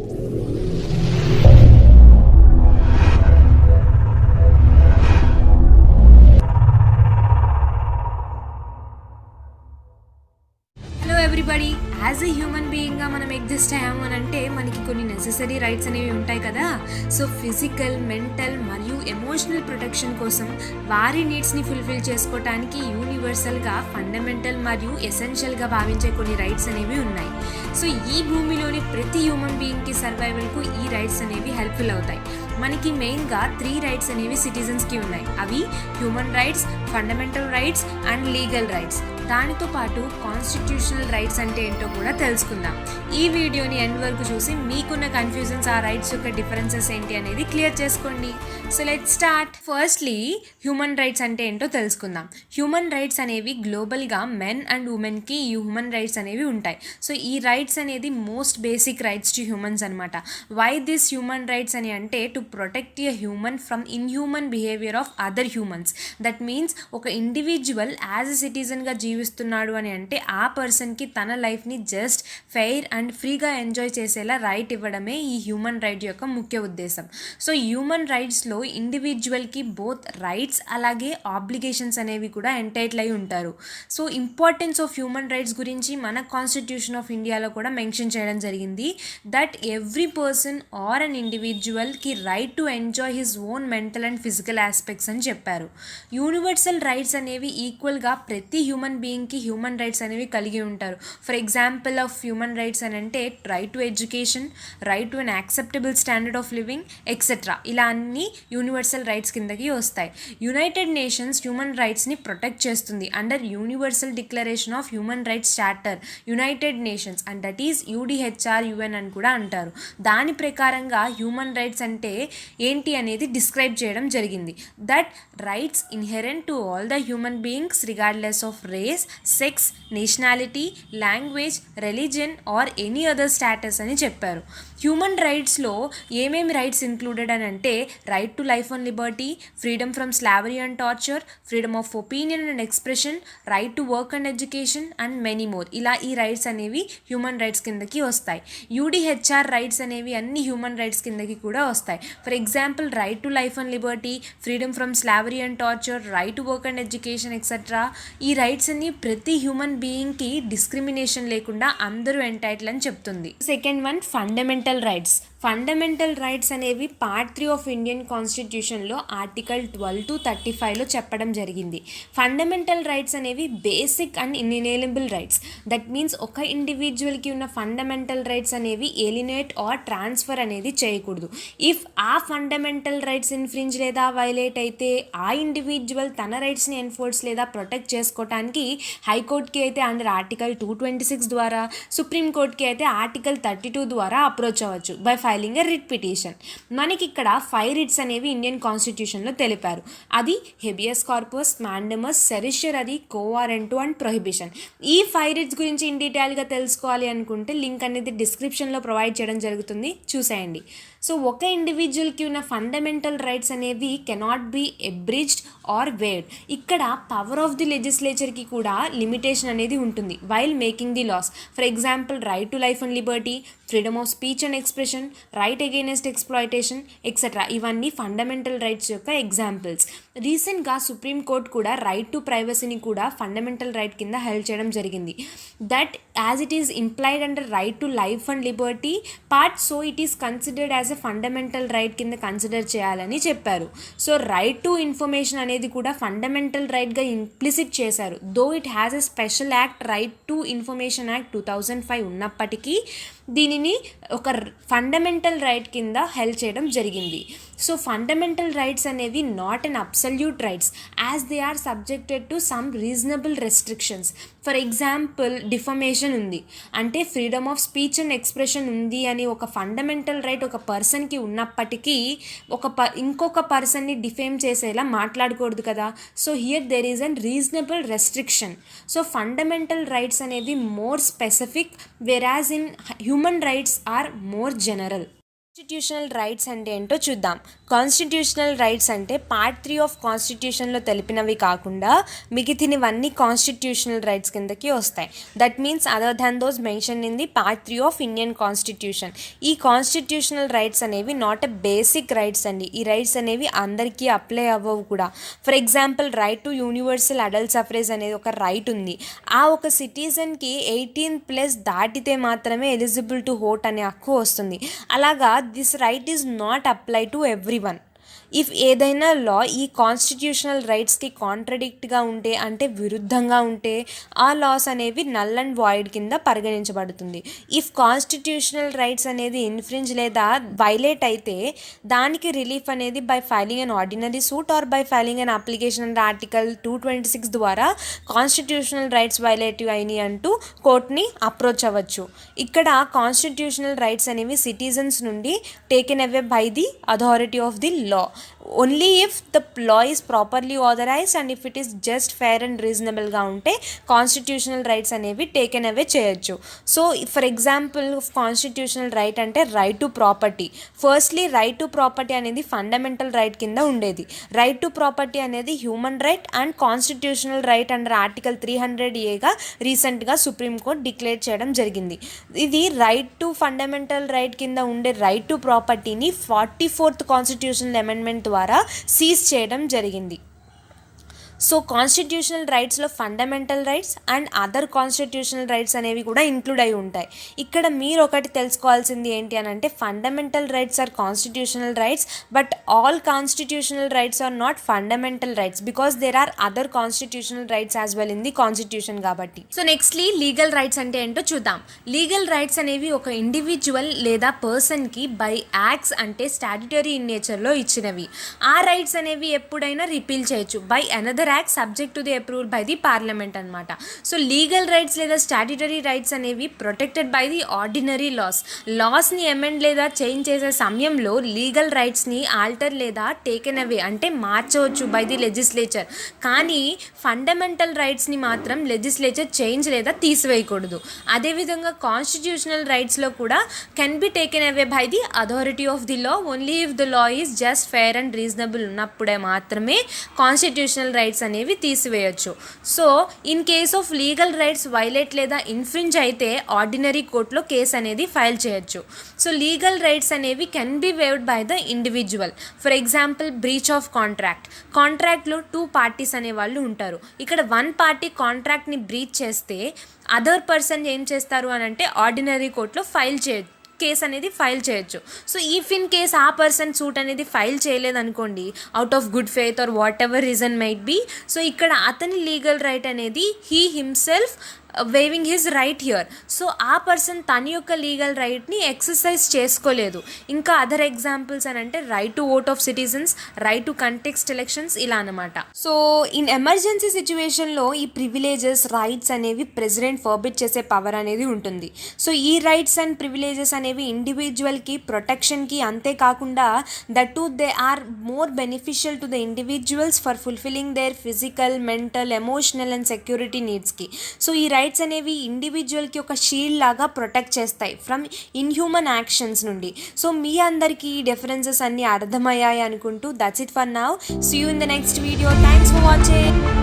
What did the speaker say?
Hello everybody, as a human బీయింగ్గా మనం exist అయ్యాము అని అంటే మనకి కొన్ని నెసెసరీ రైట్స్ అనేవి ఉంటాయి కదా. సో ఫిజికల్, మెంటల్ మరియు ఎమోషనల్ ప్రొటెక్షన్ కోసం వారి నీడ్స్ని ఫుల్ఫిల్ చేసుకోవటానికి యూనివర్సల్గా ఫండమెంటల్ మరియు ఎసెన్షియల్గా భావించే కొన్ని రైట్స్ అనేవి ఉన్నాయి. సో ఈ భూమిలోని ప్రతి హ్యూమన్ బీయింగ్కి సర్వైవల్కు ఈ రైట్స్ అనేవి హెల్ప్ఫుల్ అవుతాయి. మనకి మెయిన్గా 3 రైట్స్ అనేవి సిటిజన్స్కి ఉన్నాయి. అవి human rights, fundamental rights and legal rights. దానితో పాటు కాన్స్టిట్యూషనల్ రైట్స్ అంటే ఏంటో కూడా తెలుసుకుందాం. ఈ వీడియోని ఎండ్ వరకు చూసి మీకున్న కన్ఫ్యూజన్స్, ఆ రైట్స్ యొక్క డిఫరెన్సెస్ ఏంటి అనేది క్లియర్ చేసుకోండి. So let's start. Firstly human rights అంటే ఏంటో తెలుసుకుందాం. హ్యూమన్ రైట్స్ అనేవి గ్లోబల్గా మెన్ అండ్ ఉమెన్కి ఈ హ్యూమన్ రైట్స్ అనేవి ఉంటాయి. సో ఈ రైట్స్ అనేది most basic rights to humans అనమాట. వై దిస్ హ్యూమన్ రైట్స్ అని అంటే to protect a human from inhuman behaviour of other humans. That means ఒక ఇండివిజువల్ యాజ్ ఎ సిటిజన్గా జీవిస్తున్నాడు అని అంటే ఆ పర్సన్కి తన లైఫ్ని జస్ట్ ఫెయిర్ అండ్ ఫ్రీగా ఎంజాయ్ చేసేలా రైట్ ఇవ్వడమే ఈ హ్యూమన్ రైట్ యొక్క ముఖ్య ఉద్దేశం. సో హ్యూమన్ రైట్స్లో ఇండివిజువల్కి బోత్ రైట్స్ అలాగే ఆబ్లిగేషన్స్ అనేవి కూడా ఎంటైటిల్ అయి ఉంటారు. So importance of human rights గురించి మన కాన్స్టిట్యూషన్ ఆఫ్ ఇండియాలో కూడా మెన్షన్ చేయడం జరిగింది. That every person or an ఇండివిజువల్కి right to enjoy his own mental and physical aspects అని చెప్పారు. యూనివర్సల్ రైట్స్ అనేవి ఈక్వల్గా ప్రతి హ్యూమన్ బీయింగ్కి హ్యూమన్ రైట్స్ అనేవి కలిగి ఉంటారు. For example of human rights అని అంటే right to education, right to an acceptable standard of living etcetera. ఇలా అన్ని యూనివర్సల్ రైట్స్ కిందకి వస్తాయి. యునైటెడ్ నేషన్స్ హ్యూమన్ రైట్స్ని ప్రొటెక్ట్ చేస్తుంది under universal declaration of human rights charter United nations, and that is UDHRUN అని కూడా అంటారు. దాని ప్రకారంగా హ్యూమన్ రైట్స్ అంటే ఏంటి అనేది డిస్క్రైబ్ చేయడం జరిగింది. That rights inherent to all the human beings regardless of race, sex, nationality, language, religion or any other status అని చెప్పారు. హ్యూమన్ రైట్స్లో ఏమేమి రైట్స్ ఇంక్లూడెడ్ అని అంటే right to life and liberty, freedom from slavery and torture, freedom of opinion and expression, right to work and education and many more. ఇలా ఈ rights అనేవి human rights కిందకి వస్తాయి. UDHR రైట్స్ అనేవి అన్ని హ్యూమన్ రైట్స్ కిందకి కూడా వస్తాయి. For example right to life and liberty, freedom from slavery and torture, right to work and education etcetera. ఈ రైట్స్ అన్ని ప్రతి హ్యూమన్ బీయింగ్కి డిస్క్రిమినేషన్ లేకుండా అందరూ ఎంటైటిల్ అని చెప్తుంది. Second one fundamental rights. Fundamental rights అనేవి పార్ట్ 3 ఆఫ్ ఇండియన్ కాన్స్టిట్యూషన్లో article 12 to 35లో చెప్పడం జరిగింది. ఫండమెంటల్ రైట్స్ అనేవి basic and inalienable rights. That means ఒక ఇండివిజువల్కి ఉన్న ఫండమెంటల్ రైట్స్ అనేవి ఏలినేట్ ఆర్ ట్రాన్స్ఫర్ అనేది చేయకూడదు. ఇఫ్ ఆ ఫండమెంటల్ రైట్స్ ఇన్ఫ్రింజ్ లేదా వైలేట్ అయితే ఆ ఇండివిజువల్ తన రైట్స్ని ఎన్ఫోర్స్ లేదా ప్రొటెక్ట్ చేసుకోవటానికి హైకోర్టుకి అయితే అండర్ ఆర్టికల్ 226 ద్వారా, సుప్రీంకోర్టుకి అయితే ఆర్టికల్ 32 ద్వారా అప్రోచ్ అవ్వచ్చు by filing a writ petition. మనకి ఇక్కడ 5 రిట్స్ అనేవి ఇండియన్ కాన్స్టిట్యూషన్లో తెలిపారు. అది habeas corpus, mandamus, certiorari, quo warranto and prohibition. ఈ 5 రిట్స్ గురించి ఇన్ డీటెయిల్గా తెలుసుకోవాలి అనుకుంటే లింక్ అనేది డిస్క్రిప్షన్లో ప్రొవైడ్ చేయడం జరుగుతుంది, చూసేయండి. సో ఒక ఇండివిజువల్కి ఉన్న ఫండమెంటల్ రైట్స్ అనేవి cannot be abridged or waived. ఇక్కడ పవర్ ఆఫ్ ది లెజిస్లేచర్కి కూడా లిమిటేషన్ అనేది ఉంటుంది while making the laws. For example right to life and liberty, freedom of speech and expression, right against exploitation etcetera. ఇవన్నీ fundamental rights యొక్క examples. రీసెంట్గా supreme court కూడా right to ప్రైవసీని కూడా ఫండమెంటల్ రైట్ కింద హెల్డ్ చేయడం జరిగింది. That as it is implied under right to life and Liberty part, so it is considered as a fundamental right కింద కన్సిడర్ చేయాలని చెప్పారు. సో రైట్ టు ఇన్ఫర్మేషన్ అనేది కూడా ఫండమెంటల్ రైట్గా ఇంప్లిసిట్ చేశారు. Though it has a special act right to information act 2005 ఉన్నప్పటికీ దీనిని ఒక fundamental right కింద హెల్డ్ చేయడం జరిగింది. సో ఫండమెంటల్ రైట్స్ అనేవి not an absolute rights as they are subjected to some reasonable restrictions. For example defamation ఉంది అంటే freedom of speech and expression ఉంది అని ఒక ఫండమెంటల్ రైట్ ఒక పర్సన్కి ఉన్నప్పటికీ ఇంకొక పర్సన్ని డిఫేమ్ చేసేలా మాట్లాడకూడదు కదా. So here there is unreasonable restriction. So fundamental rights అనేవి more specific whereas in human rights are more general. Constitutional rights అంటే ఏంటో చూద్దాం. కాన్స్టిట్యూషనల్ రైట్స్ అంటే పార్ట్ 3 ఆఫ్ కాన్స్టిట్యూషన్లో తెలిపినవి కాకుండా మిగిలినవన్నీ కాన్స్టిట్యూషనల్ రైట్స్ కిందకి వస్తాయి. That means other than those mention in the part 3 of Indian constitution. ఈ కాన్స్టిట్యూషనల్ రైట్స్ అనేవి నాట్ ఎ బేసిక్ రైట్స్ అండి. ఈ రైట్స్ అనేవి అందరికీ అప్లై అవ్వవు కూడా. For example right to universal adult suffrage అనేది ఒక రైట్ ఉంది. ఆ ఒక సిటిజన్కి 18+ దాటితే మాత్రమే ఎలిజిబుల్ టు ఓట్ అనే హక్కు వస్తుంది. అలాగా this right is not apply to everyone. If ఏదైనా లా ఈ కాన్స్టిట్యూషనల్ రైట్స్కి కాంట్రడిక్ట్గా ఉంటే, అంటే విరుద్ధంగా ఉంటే, ఆ లాస్ అనేవి నల్ అండ్ వాయిడ్ కింద పరిగణించబడుతుంది. ఇఫ్ కాన్స్టిట్యూషనల్ రైట్స్ అనేది ఇన్ఫ్రింజ్ లేదా వైలేట్ అయితే దానికి రిలీఫ్ అనేది by filing an ordinary suit or by filing an application under article 226 ద్వారా కాన్స్టిట్యూషనల్ రైట్స్ వైలేటివ్ అయినాయి అంటూ కోర్టుని అప్రోచ్ అవ్వచ్చు. ఇక్కడ కాన్స్టిట్యూషనల్ రైట్స్ అనేవి సిటిజన్స్ నుండి taken away by the authority of the law only if the law is properly authorized and if it is just fair and reasonable గా ఉంటే కాన్స్టిట్యూషనల్ రైట్స్ అనేవి టేకెన్ అవే చేయొచ్చు. So for example constitutional right అంటే right to property. Firstly right to property అనేది fundamental right కింద ఉండేది. Right to property అనేది human right and constitutional right under article 300A రీసెంట్గా సుప్రీంకోర్టు డిక్లేర్ చేయడం జరిగింది. ఇది రైట్ టు ఫండమెంటల్ రైట్ కింద ఉండే రైట్ టు ప్రాపర్టీని 44th కాన్స్టిట్యూషనల్ అమెండ్మెంట్ ద్వారా సీజ్ చేయడం జరిగింది. సో కాన్స్టిట్యూషనల్ రైట్స్లో fundamental rights and other constitutional rights అనేవి కూడా ఇంక్లూడ్ అయి ఉంటాయి. ఇక్కడ మీరు ఒకటి తెలుసుకోవాల్సింది ఏంటి అని అంటే fundamental rights or constitutional rights, but all constitutional rights are not fundamental rights because there are other constitutional rights as well in the constitution కాబట్టి. సో నెక్స్ట్లీ లీగల్ రైట్స్ అంటే ఏంటో చూద్దాం. లీగల్ రైట్స్ అనేవి ఒక ఇండివిజువల్ లేదా పర్సన్కి by acts అంటే statutory in నేచర్లో ఇచ్చినవి. ఆ రైట్స్ అనేవి ఎప్పుడైనా రిపీల్ చేయొచ్చు by another act subject to the approval by the parliament అనమాట. సో లీగల్ రైట్స్ లేదా స్టాట్యుటరీ రైట్స్ అనేవి ప్రొటెక్టెడ్ బై ది ఆర్డినరీ లాస్ని అమెండ్ లేదా చేంజ్ చేసే సమయంలో లీగల్ రైట్స్ని ఆల్టర్ లేదా టేకెన్ అవే అంటే మార్చవచ్చు బై ది లెజిస్లేచర్. కానీ ఫండమెంటల్ రైట్స్ని మాత్రం లెజిస్లేచర్ చేంజ్ లేదా తీసివేయకూడదు. అదేవిధంగా కాన్స్టిట్యూషనల్ రైట్స్లో కూడా can be taken away by the authority of the law only if the law is just fair and reasonable ఉన్నప్పుడే మాత్రమే కాన్స్టిట్యూషనల్ రైట్స్ అనేవి తీసివేయచ్చు. So in case of legal rights violate లేదా ఇన్ఫ్రింజ్ అయితే ఆర్డినరీ కోర్టులో case అనేది file చేయొచ్చు. So legal rights అనేవి can be waived by the individual. For example breach of కాంట్రాక్ట్లో 2 పార్టీస్ అనే వాళ్ళు ఉంటారు. ఇక్కడ 1 పార్టీ కాంట్రాక్ట్ని బ్రీచ్ చేస్తే అదర్ పర్సన్ ఏం చేస్తారు అని అంటే ఆర్డినరీ కోర్టులో కేసు అనేది ఫైల్ చేయొచ్చు. సో ఇఫ్ ఇన్ కేస్ ఆ పర్సన్ సూట్ అనేది ఫైల్ చేయలేదనుకోండి, out of good faith or whatever reason might be, so ఇక్కడ అతని లీగల్ రైట్ అనేది he himself waiving his right here. So ఆ పర్సన్ తన యొక్క లీగల్ రైట్ని ఎక్సర్సైజ్ చేసుకోలేదు. ఇంకా అదర్ ఎగ్జాంపుల్స్ అని అంటే right to vote of citizens, right to context elections ఇలా అనమాట. సో ఇన్ ఎమర్జెన్సీ సిచ్యువేషన్లో ఈ ప్రివిలేజెస్ రైట్స్ అనేవి ప్రెసిడెంట్ ఫర్బిడ్ చేసే పవర్ అనేది ఉంటుంది. సో ఈ రైట్స్ అండ్ ప్రివిలేజెస్ అనేవి ఇండివిజువల్కి ప్రొటెక్షన్కి, అంతేకాకుండా that to they are more beneficial to the individuals for fulfilling their physical, mental, emotional and security నీడ్స్కి. సో ఈ రైట్స్ అనేవి ఇండివిజువల్కి ఒక షీల్డ్ లాగా ప్రొటెక్ట్ చేస్తాయి ఫ్రమ్ ఇన్హ్యూమన్ యాక్షన్స్ నుండి. సో మీ అందరికీ ఈ డిఫరెన్సెస్ అన్నీ అర్థమయ్యాయి అనుకుంటూ that's it for now. See you in the next video. Thanks for watching.